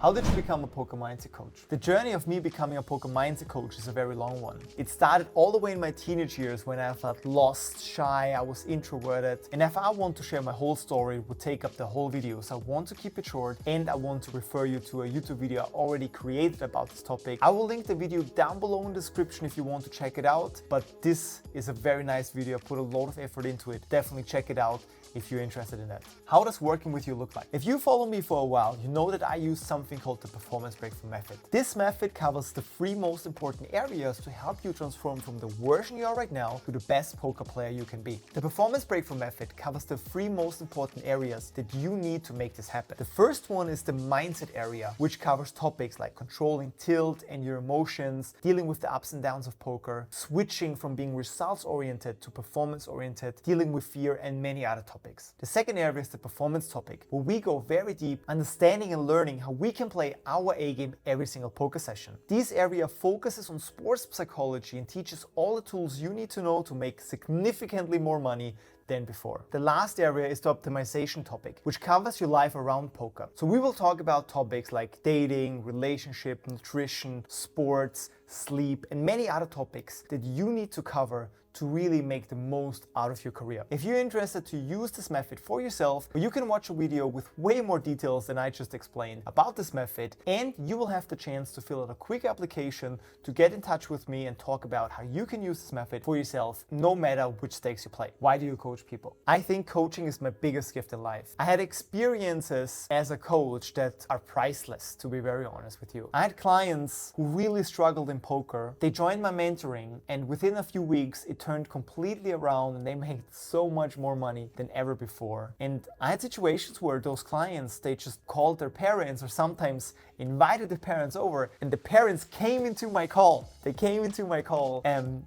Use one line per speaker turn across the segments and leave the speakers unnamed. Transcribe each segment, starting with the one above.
How did you become a poker mindset coach? The journey of me becoming a poker mindset coach is a very long one. It started all the way in my teenage years when I felt lost, shy, I was introverted. And if I want to share my whole story, it would take up the whole video. So I want to keep it short and I want to refer you to a YouTube video I already created about this topic. I will link the video down below in the description if you want to check it out. But this is a very nice video. I put a lot of effort into it. Definitely check it out if you're interested in that. How does working with you look like? If you follow me for a while, you know that I use something called the performance breakthrough method. This method covers the 3 most important areas to help you transform from the version you are right now to the best poker player you can be. The performance breakthrough method covers the 3 most important areas that you need to make this happen. The first one is the mindset area, which covers topics like controlling tilt and your emotions, dealing with the ups and downs of poker, switching from being results oriented to performance oriented, dealing with fear, and many other topics. The second area is the performance topic, where we go very deep, understanding and learning how we can play our A game every single poker session. This area focuses on sports psychology and teaches all the tools you need to know to make significantly more money than before. The last area is the optimization topic, which covers your life around poker. So we will talk about topics like dating, relationship, nutrition, sports, sleep, and many other topics that you need to cover to really make the most out of your career. If you're interested to use this method for yourself, you can watch a video with way more details than I just explained about this method, and you will have the chance to fill out a quick application to get in touch with me and talk about how you can use this method for yourself, no matter which stakes you play. Why do you coach people? I think coaching is my biggest gift in life. I had experiences as a coach that are priceless, to be very honest with you. I had clients who really struggled in poker. They joined my mentoring, and within a few weeks, it turned completely around and they made so much more money than ever before. And I had situations where those clients, they just called their parents or sometimes invited the parents over, and the parents came into my call. They came into my call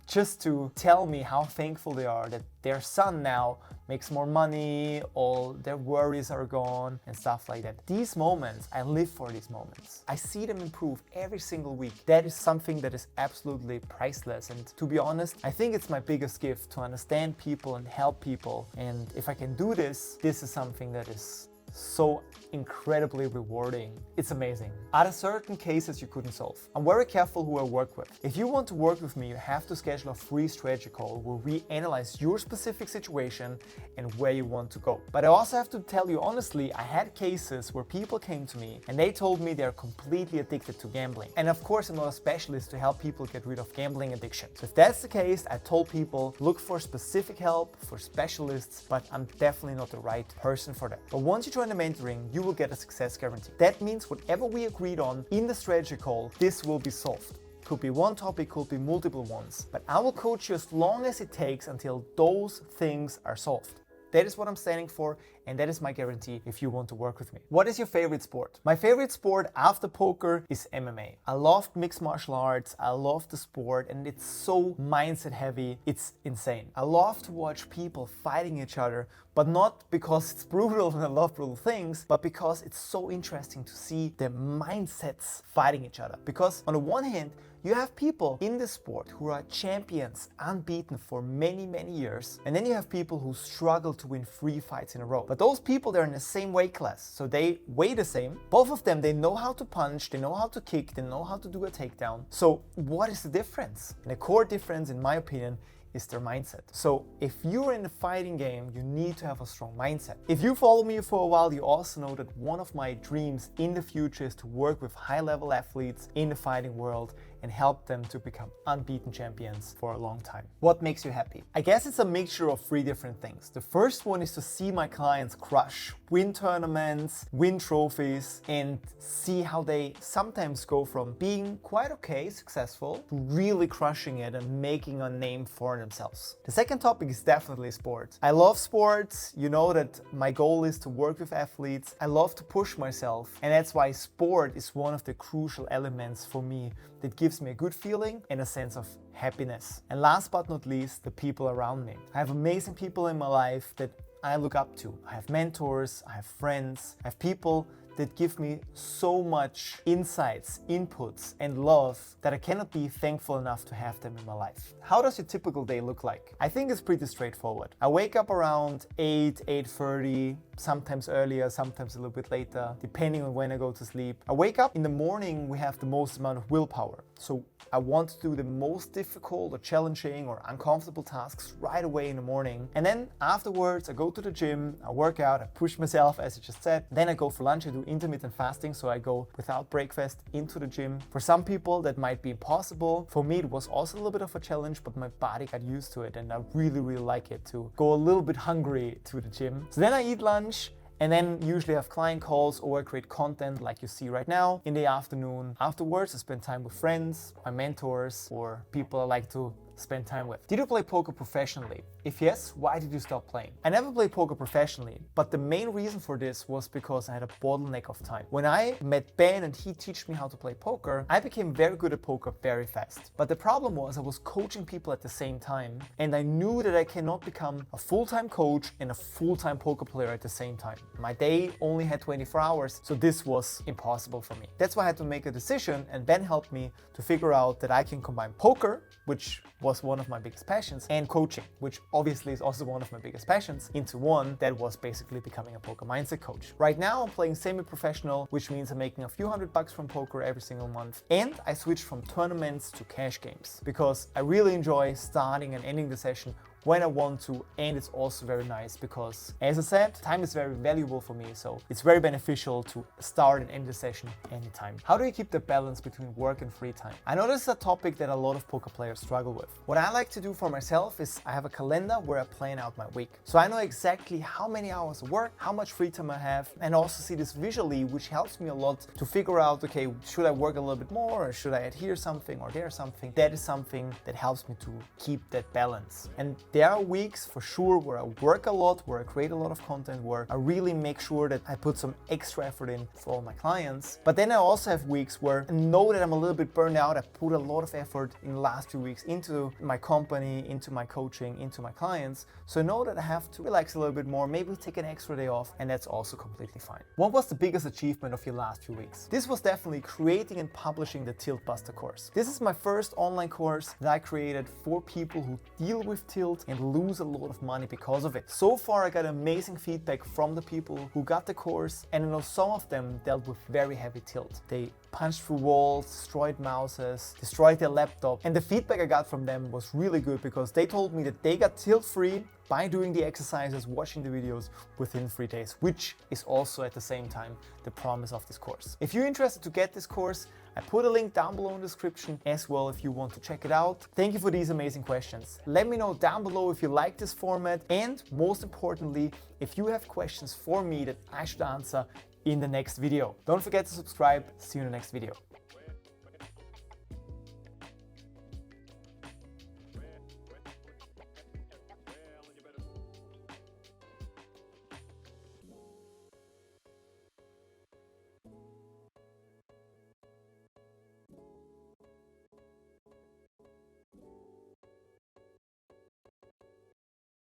just to tell me how thankful they are that their son now makes more money, all their worries are gone and stuff like that. These moments, I live for these moments. I see them improve every single week. That is something that is absolutely priceless. And to be honest, I think it's my biggest gift to understand people and help people. And if I can do this, this is something that is so incredibly rewarding. It's amazing. Are there certain cases you couldn't solve? I'm very careful who I work with. If you want to work with me, you have to schedule a free strategy call where we analyze your specific situation and where you want to go. But I also have to tell you honestly, I had cases where people came to me and they told me they're completely addicted to gambling. And of course, I'm not a specialist to help people get rid of gambling addiction. So if that's the case, I told people, look for specific help, for specialists, but I'm definitely not the right person for that. But once you join the mentoring, you will get a success guarantee. That means whatever we agreed on in the strategy call, this will be solved. Could be one topic, could be multiple ones, but I will coach you as long as it takes until those things are solved. That is what I'm standing for, and that is my guarantee if you want to work with me. What is your favorite sport? My favorite sport after poker is MMA. I love mixed martial arts, I love the sport, and it's so mindset heavy, it's insane. I love to watch people fighting each other, but not because it's brutal and I love brutal things, but because it's so interesting to see the mindsets fighting each other. Because on the one hand, you have people in the sport who are champions, unbeaten for many, many years. And then you have people who struggle to win 3 fights in a row. But those people, they're in the same weight class. So they weigh the same. Both of them, they know how to punch, they know how to kick, they know how to do a takedown. So what is the difference? And the core difference, in my opinion, is their mindset. So if you're in the fighting game, you need to have a strong mindset. If you follow me for a while, you also know that one of my dreams in the future is to work with high-level athletes in the fighting world and help them to become unbeaten champions for a long time. What makes you happy? I guess it's a mixture of 3 different things. The first one is to see my clients crush, win tournaments, win trophies, and see how they sometimes go from being quite okay, successful, to really crushing it and making a name for themselves. The second topic is definitely sports. I love sports. You know that my goal is to work with athletes. I love to push myself, and that's why sport is one of the crucial elements for me that gives me a good feeling and a sense of happiness. And last but not least, the people around me. I have amazing people in my life that I look up to. I have mentors, I have friends, I have people that give me so much insights, inputs, and love that I cannot be thankful enough to have them in my life. How does your typical day look like? I think it's pretty straightforward. I wake up around 8:30, sometimes earlier, sometimes a little bit later, depending on when I go to sleep. I wake up in the morning, we have the most amount of willpower. So I want to do the most difficult or challenging or uncomfortable tasks right away in the morning. And then afterwards, I go to the gym, I work out, I push myself, as I just said. Then I go for lunch, I do intermittent fasting. So I go without breakfast into the gym. For some people, that might be impossible. For me, it was also a little bit of a challenge, but my body got used to it. And I really, really like it to go a little bit hungry to the gym. So then I eat lunch. And then usually I have client calls or I create content like you see right now in the afternoon. Afterwards, I spend time with friends, my mentors, or people I like to spend time with. Did you play poker professionally? If yes, why did you stop playing? I never played poker professionally, but the main reason for this was because I had a bottleneck of time. When I met Ben and he taught me how to play poker, I became very good at poker very fast. But the problem was I was coaching people at the same time, and I knew that I cannot become a full-time coach and a full-time poker player at the same time. My day only had 24 hours, so this was impossible for me. That's why I had to make a decision, and Ben helped me to figure out that I can combine poker, which was one of my biggest passions, and coaching, which obviously is also one of my biggest passions, into one that was basically becoming a poker mindset coach. Right now I'm playing semi-professional, which means I'm making a few $100 from poker every single month. And I switched from tournaments to cash games because I really enjoy starting and ending the session when I want to, and it's also very nice because, as I said, time is very valuable for me, so it's very beneficial to start and end the session anytime. How do you keep the balance between work and free time? I know this is a topic that a lot of poker players struggle with. What I like to do for myself is I have a calendar where I plan out my week. So I know exactly how many hours of work, how much free time I have, and also see this visually, which helps me a lot to figure out, okay, should I work a little bit more or should I add here something or there something? That is something that helps me to keep that balance. And there are weeks for sure where I work a lot, where I create a lot of content, where I really make sure that I put some extra effort in for all my clients. But then I also have weeks where I know that I'm a little bit burned out. I put a lot of effort in the last 2 weeks into my company, into my coaching, into my clients. So I know that I have to relax a little bit more, maybe take an extra day off, and that's also completely fine. What was the biggest achievement of your last few weeks? This was definitely creating and publishing the Tilt Buster course. This is my first online course that I created for people who deal with tilt and lose a lot of money because of it. So far I got amazing feedback from the people who got the course, and I know some of them dealt with very heavy tilt. They punched through walls, destroyed mouses, destroyed their laptop, and the feedback I got from them was really good because they told me that they got tilt free by doing the exercises, watching the videos within 3 days, which is also at the same time the promise of this course. If you're interested to get this course, I put a link down below in the description as well if you want to check it out. Thank you for these amazing questions. Let me know down below if you like this format, and most importantly, if you have questions for me that I should answer in the next video. Don't forget to subscribe. See you in the next video.